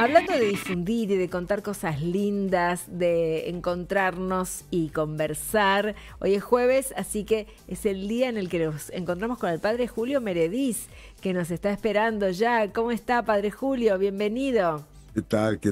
Hablando de difundir y de contar cosas lindas, de encontrarnos y conversar, hoy es jueves, así que es el día en el que nos encontramos con el padre Julio Merediz, que nos está esperando ya. ¿Cómo está, padre Julio? Bienvenido. ¿Qué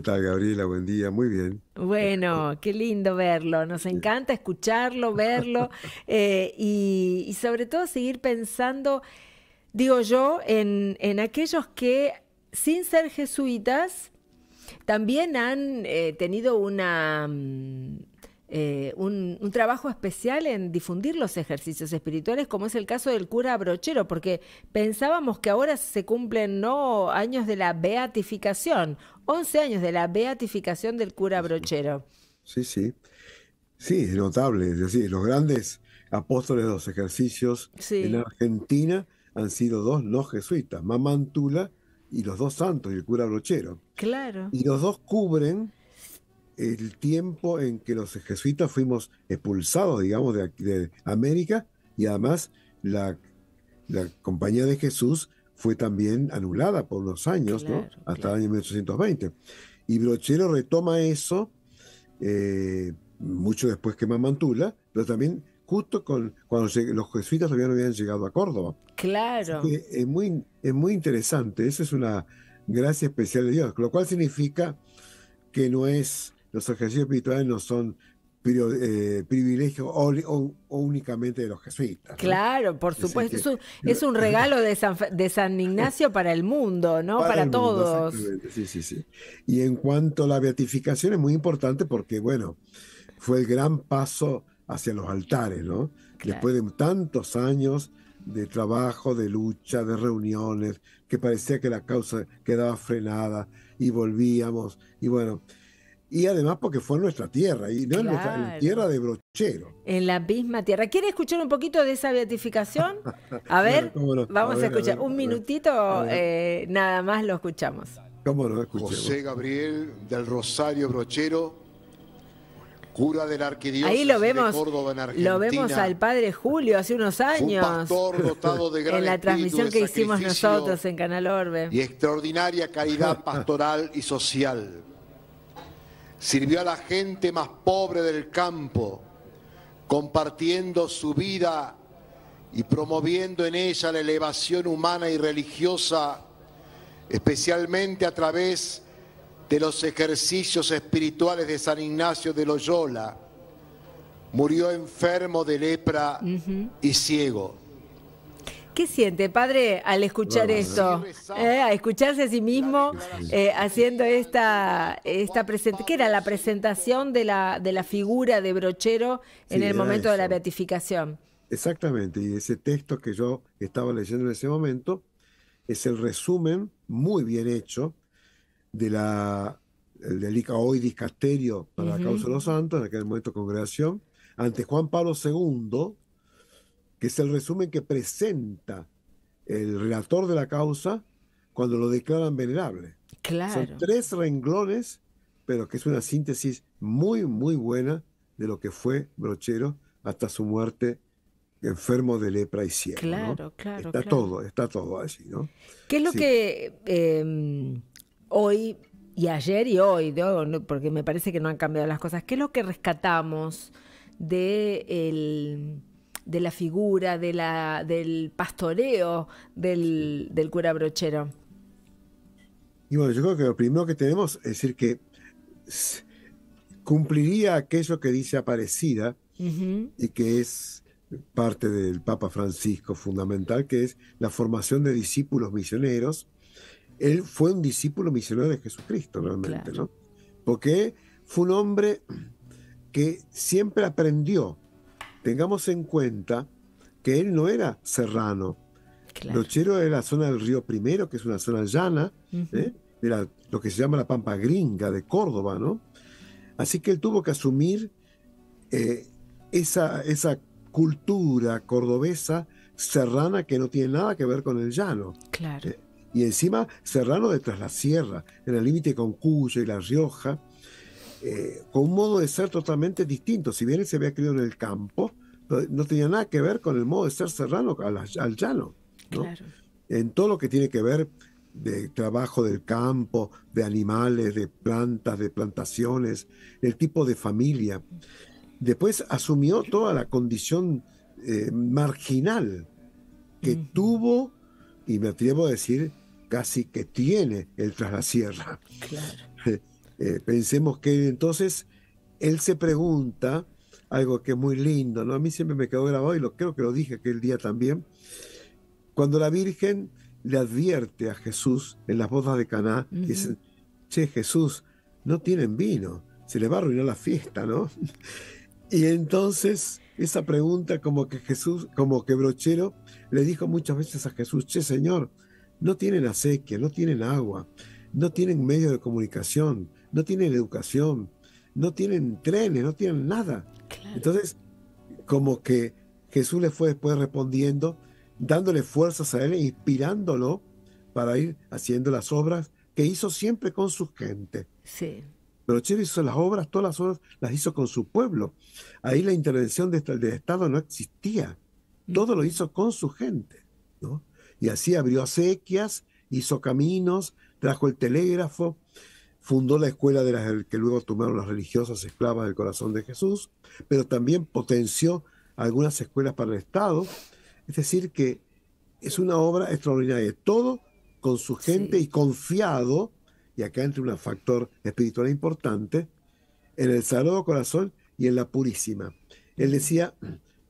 tal, Gabriela? Buen día, muy bien. Bueno, qué lindo verlo. Nos encanta escucharlo, verlo y sobre todo seguir pensando, digo yo, en aquellos que sin ser jesuitas también han tenido un trabajo especial en difundir los ejercicios espirituales, como es el caso del cura Brochero, porque pensábamos que ahora se cumplen años de la beatificación, 11 años de la beatificación del cura Brochero. Sí, sí. Sí, es notable. Es decir, los grandes apóstoles de los ejercicios en Sí, Argentina han sido dos no jesuitas, Mamantula y los dos santos, y el cura Brochero. claro. Y los dos cubren el tiempo en que los jesuitas fuimos expulsados, digamos, de América, y además la, la Compañía de Jesús fue también anulada por unos años, ¿no? Claro, Hasta el claro. año 1820. Y Brochero retoma eso mucho después que Mamantula, pero también justo cuando los jesuitas todavía no habían llegado a Córdoba. Así Claro. que es muy interesante, eso es una gracia especial de Dios, lo cual significa que no es, los ejercicios espirituales no son privilegios o únicamente de los jesuitas, ¿no? Claro, por Es decir, supuesto. Es un regalo de San Ignacio para el mundo, ¿no? para Para el mundo, todos. exactamente, sí, sí, sí. Y en cuanto a la beatificación es muy importante porque, bueno, fue el gran paso hacia los altares, ¿no? Claro. Después de tantos años de trabajo, de lucha, de reuniones, que parecía que la causa quedaba frenada y volvíamos, y bueno, y además porque fue en nuestra tierra, y no en la tierra Claro. de Brochero. En la misma tierra. ¿Quiere escuchar un poquito de esa beatificación? A Bueno, ver, cómo no, vamos a a escuchar. ver, Un a ver, a minutito, ver, nada más lo escuchamos. cómo no, José escuchemos. Gabriel del Rosario Brochero, cura de la Ahí Arquidiócesis de Córdoba en lo vemos Argentina. al padre Julio hace unos Fue un años, pastor dotado de gran en la espíritu transmisión de que hicimos sacrificio nosotros en Canal Orbe. y extraordinaria caridad pastoral y social. Sirvió a la gente más pobre del campo, compartiendo su vida y promoviendo en ella la elevación humana y religiosa, especialmente a través de los ejercicios espirituales de San Ignacio de Loyola. Murió enfermo de lepra y ciego. ¿Qué siente, padre, al escuchar Bárbaro, esto? A escucharse a sí mismo haciendo esta presentación. ¿Qué era la presentación de la figura de Brochero en Sí, el era momento de la eso. beatificación? Exactamente, y ese texto que yo estaba leyendo en ese momento es el resumen muy bien hecho de del hoy Dicasterio para la Ujú. causa de los santos, en aquel momento congregación, ante Juan Pablo II, que es el resumen que presenta el relator de la causa cuando lo declaran venerable. Son Claro, 3 renglones, pero que es una síntesis muy, muy buena de lo que fue Brochero hasta su muerte enfermo de lepra y ciego, ¿no? claro, claro, claro. Está todo allí, ¿no? ¿Qué es lo Sí. que hoy y ayer y hoy, ¿no? Porque me parece que no han cambiado las cosas, qué es lo que rescatamos de la figura, del pastoreo del cura Brochero? Y bueno, yo creo que lo primero que tenemos es decir que s- cumpliría aquello que dice Aparecida Ujú. y que es parte del Papa Francisco fundamental, que es la formación de discípulos misioneros. Él fue un discípulo misionero de Jesucristo realmente, Claro, ¿no? Porque fue un hombre que siempre aprendió. Tengamos en cuenta que él no era serrano. claro. Brochero es la zona del Río Primero, que es una zona llana, Ujú. ¿eh? De lo que se llama la Pampa Gringa de Córdoba, ¿no? Así que él tuvo que asumir eh, esa cultura cordobesa serrana que no tiene nada que ver con el llano. Claro, ¿Eh? Y encima serrano de tras la sierra, en el límite con Cuyo y La Rioja, con un modo de ser totalmente distinto. Si bien él se había criado en el campo, no tenía nada que ver con el modo de ser serrano al llano, ¿no? claro. En todo lo que tiene que ver de trabajo del campo, de animales, de plantas, de plantaciones, el tipo de familia. Después asumió toda la condición marginal que tuvo, y me atrevo a decir, casi que tiene el Tras la Sierra. Claro. Pensemos que entonces él se pregunta algo que es muy lindo, ¿no? A mí siempre me quedó grabado y creo que lo dije aquel día también, cuando la Virgen le advierte a Jesús en las bodas de Caná, dicen, che, Jesús, no tienen vino, se le va a arruinar la fiesta, ¿no? Y entonces esa pregunta como que Jesús, como que Brochero le dijo muchas veces a Jesús, che, Señor, no tienen acequia, no tienen agua, no tienen medios de comunicación, no tienen educación, no tienen trenes, no tienen nada. Claro. Entonces, como que Jesús le fue después respondiendo, dándole fuerzas a él e inspirándolo para ir haciendo las obras que hizo siempre con su gente. Sí. Brochero hizo las obras, todas las obras las hizo con su pueblo. Ahí la intervención del Estado no existía. Todo lo hizo con su gente, ¿no? Y así abrió acequias, hizo caminos, trajo el telégrafo, fundó la escuela de las que luego tomaron las religiosas esclavas del corazón de Jesús, pero también potenció algunas escuelas para el Estado. Es decir, que es una obra extraordinaria, todo con su gente y confiado, y acá entra un factor espiritual importante, en el Sagrado Corazón y en la Purísima. Él decía,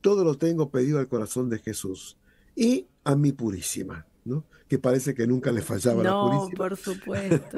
todo lo tengo pedido al corazón de Jesús y a mi Purísima, ¿no? Que parece que nunca le fallaba la Purísima. No, por supuesto.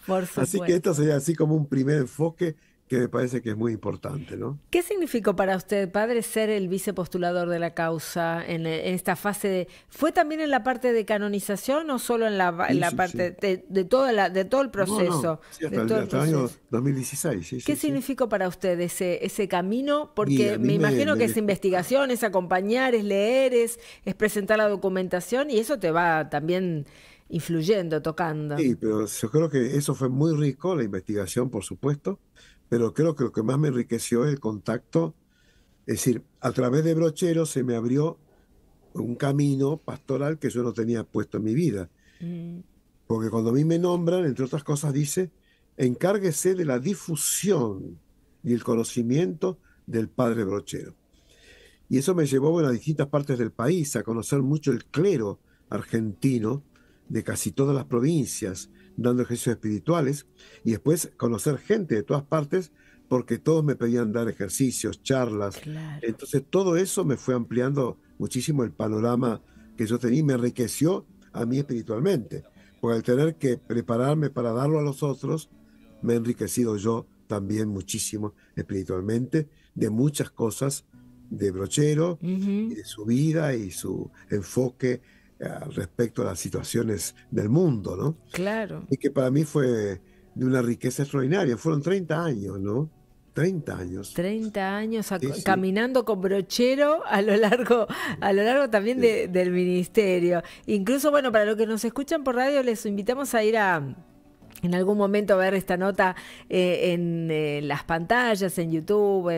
Por supuesto. Así que esto sería así como un primer enfoque que me parece que es muy importante, ¿no? ¿Qué significó para usted, padre, ser el vicepostulador de la causa en esta fase de... ¿Fue también en la parte de canonización o solo en la parte de todo el proceso? No. Sí, hasta el año 2016. ¿Qué significó para usted ese camino? Porque me imagino que es investigación, es acompañar, es leer, es presentar la documentación y eso te va también influyendo, tocando. Sí, pero yo creo que eso fue muy rico, la investigación, por supuesto, pero creo que lo que más me enriqueció es el contacto, es decir, a través de Brochero se me abrió un camino pastoral que yo no tenía puesto en mi vida. Porque cuando a mí me nombran, entre otras cosas, dice, encárguese de la difusión y el conocimiento del padre Brochero. Y eso me llevó a distintas partes del país, a conocer mucho el clero argentino de casi todas las provincias, dando ejercicios espirituales, y después conocer gente de todas partes, porque todos me pedían dar ejercicios, charlas. Claro. Entonces todo eso me fue ampliando muchísimo el panorama que yo tenía y me enriqueció a mí espiritualmente, porque al tener que prepararme para darlo a los otros, me he enriquecido yo también muchísimo espiritualmente de muchas cosas de Brochero, y de su vida y su enfoque respecto a las situaciones del mundo, ¿no? Claro. Y que para mí fue de una riqueza extraordinaria. Fueron 30 años, ¿no? 30 años. 30 años caminando con Brochero a lo largo también del ministerio. Incluso, bueno, para los que nos escuchan por radio, les invitamos a ir en algún momento a ver esta nota en las pantallas, en YouTube,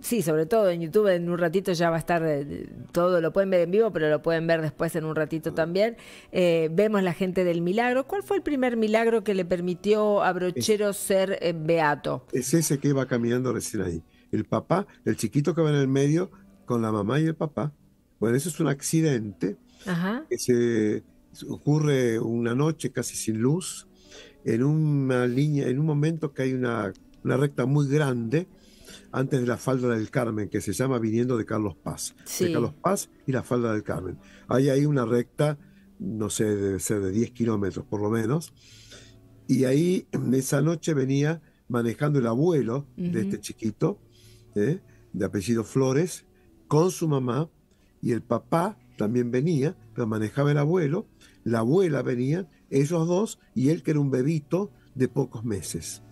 sí, sobre todo en YouTube. En un ratito ya va a estar todo, lo pueden ver en vivo, pero lo pueden ver después en un ratito también. Vemos la gente del milagro. ¿Cuál fue el primer milagro que le permitió a Brochero ser beato? Es ese que iba caminando recién ahí. El papá, el chiquito que va en el medio, con la mamá y el papá. Bueno, eso es un accidente que ocurre una noche casi sin luz, en una línea, en un momento que hay una recta muy grande antes de la falda del Carmen, que se llama viniendo de Carlos Paz. Sí. De Carlos Paz y la falda del Carmen. Hay ahí una recta, no sé, debe ser de 10 kilómetros por lo menos. Y ahí, esa noche venía manejando el abuelo de este chiquito, de apellido Flores, con su mamá, y el papá también venía, pero manejaba el abuelo, la abuela venía, ellos dos, y él que era un bebito de pocos meses.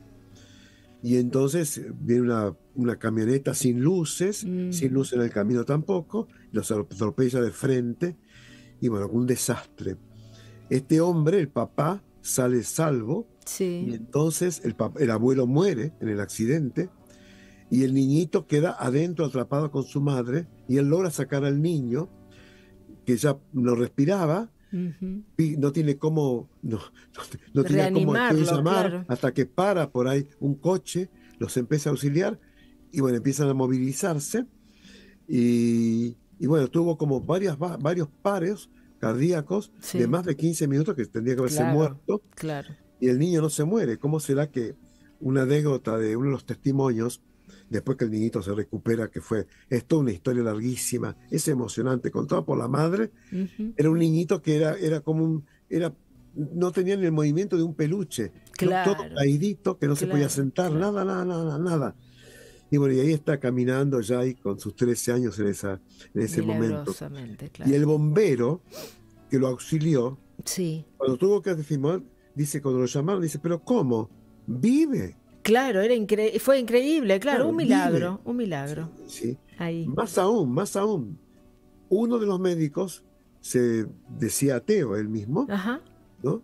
Y entonces viene una camioneta sin luces, sin luz en el camino tampoco, los atropella de frente, y bueno, un desastre. Este hombre, el papá, sale salvo, y entonces el abuelo muere en el accidente, y el niñito queda adentro atrapado con su madre, y él logra sacar al niño, que ya no respiraba, Y no tiene cómo, no tenía cómo a quién llamar, claro. hasta que para por ahí un coche, los empieza a auxiliar y bueno, empiezan a movilizarse y bueno, tuvo como varios pares cardíacos de más de 15 minutos que tendría que haberse muerto, claro. y el niño no se muere. ¿Cómo será que una anécdota de uno de los testimonios, después que el niñito se recupera, es toda una historia larguísima, es emocionante, contada por la madre? Era un niñito que era como no tenía ni el movimiento de un peluche, todo caidito, que no se podía sentar, nada. Y bueno, y ahí está caminando ya ahí con sus 13 años en ese momento. Claro. Y el bombero que lo auxilió, cuando tuvo que firmar, dice, cuando lo llamaron, dice, pero ¿cómo? ¿Vive? Claro, fue increíble, claro, un milagro, vive. Un milagro. Sí. Ahí. Más aún. Uno de los médicos se decía ateo él mismo, ¿no?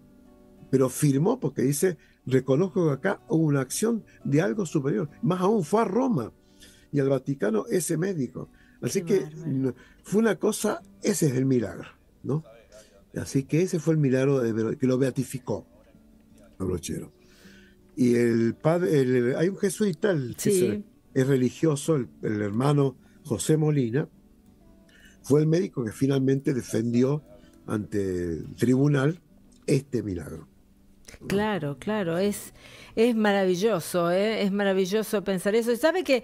Pero firmó porque dice, reconozco que acá hubo una acción de algo superior. Más aún, fue a Roma y al Vaticano ese médico. Así que fue una cosa, ese es el milagro, ¿no? Así que ese fue el milagro que lo beatificó a Brochero. Y hay un jesuita, que es religioso, el hermano José Molina, fue el médico que finalmente defendió ante el tribunal este milagro. Claro, es maravilloso, es maravilloso pensar eso. Y sabe que,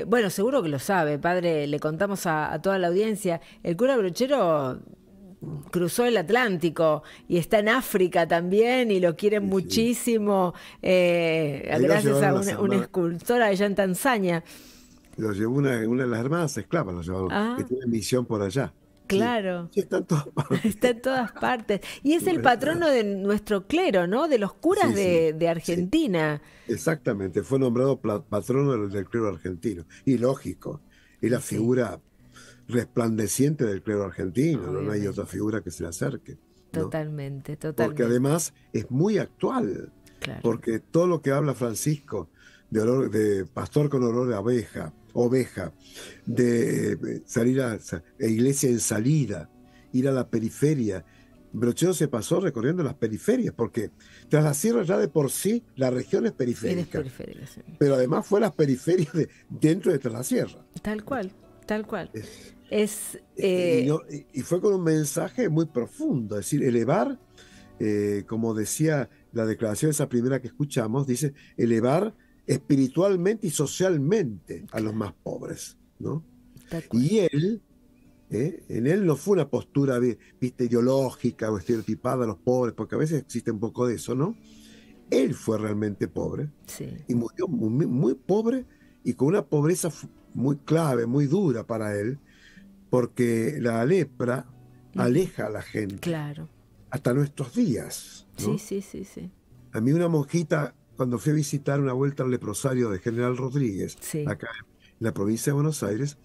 bueno, seguro que lo sabe, padre, le contamos a toda la audiencia, el cura Brochero cruzó el Atlántico y está en África también y lo quieren muchísimo, gracias a una escultora allá en Tanzania. Lo llevó una de las hermanas esclavas, lo llevaron, que tiene misión por allá. Claro. Sí, está en todas partes. Está en todas partes. Y es el patrono de nuestro clero, ¿no? De los curas de Argentina. Sí. Exactamente, fue nombrado patrono del clero argentino. Y lógico, es la figura resplandeciente del clero argentino, ¿no? No hay otra figura que se le acerque, ¿no? Totalmente. Porque además es muy actual, porque todo lo que habla Francisco de pastor con olor de oveja, de salir a iglesia en salida, ir a la periferia. Brochero se pasó recorriendo las periferias, porque tras la sierra ya de por sí la región es periférica, pero además fue las periferias dentro de tras la sierra. Tal cual. Y fue con un mensaje muy profundo, es decir, elevar, como decía la declaración esa primera que escuchamos, dice, elevar espiritualmente y socialmente a los más pobres, ¿no? Y en él no fue una postura, viste, ideológica o estereotipada a los pobres, porque a veces existe un poco de eso, ¿no? Él fue realmente pobre y murió muy, muy pobre y con una pobreza muy clave, muy dura para él, porque la lepra aleja a la gente hasta nuestros días, ¿no? Sí. A mí una monjita, cuando fui a visitar una vuelta al leprosario de General Rodríguez, acá en la provincia de Buenos Aires,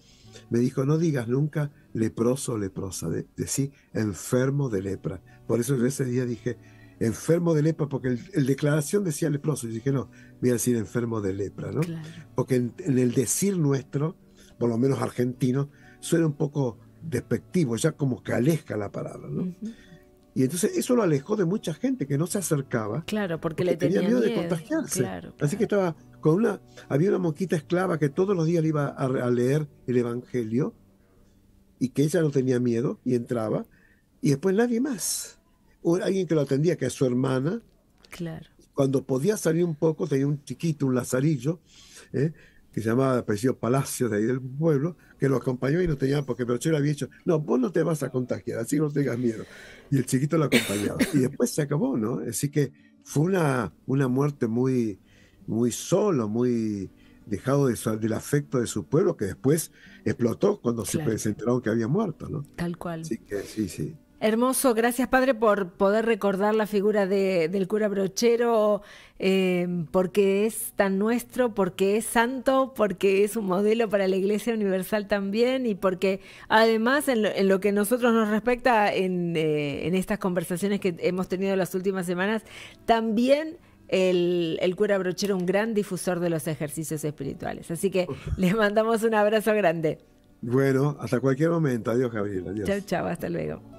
me dijo, no digas nunca leproso o leprosa, decí enfermo de lepra. Por eso yo ese día dije, enfermo de lepra, porque el declaración decía leproso, y dije, no, voy a decir enfermo de lepra, ¿no? Porque en el decir nuestro, por lo menos argentino, suena un poco despectivo, ya como que aleja la palabra, ¿no? Y entonces eso lo alejó de mucha gente que no se acercaba. Porque le tenía miedo de contagiarse. Así que estaba había una monjita esclava que todos los días le iba a leer el Evangelio y que ella no tenía miedo y entraba, y después nadie más. Alguien que lo atendía, que es su hermana. Cuando podía salir un poco, tenía un chiquito, un lazarillo, que se llamaba apellido Palacio, de ahí del pueblo, que lo acompañó y no tenía, porque Brochero había dicho, no, vos no te vas a contagiar, así que no tengas miedo. Y el chiquito lo acompañaba. Y después se acabó, ¿no? Así que fue una muerte muy, muy solo, muy dejado del afecto de su pueblo, que después explotó cuando se enteraron que había muerto, ¿no? Tal cual. Así que sí. Hermoso, gracias padre por poder recordar la figura del cura Brochero, porque es tan nuestro, porque es santo, porque es un modelo para la Iglesia Universal también, y porque además en lo que a nosotros nos respecta en estas conversaciones que hemos tenido las últimas semanas, también el cura Brochero, un gran difusor de los ejercicios espirituales. Así que les mandamos un abrazo grande. Bueno, hasta cualquier momento. Adiós, Gabriela. Adiós. Chau, hasta luego.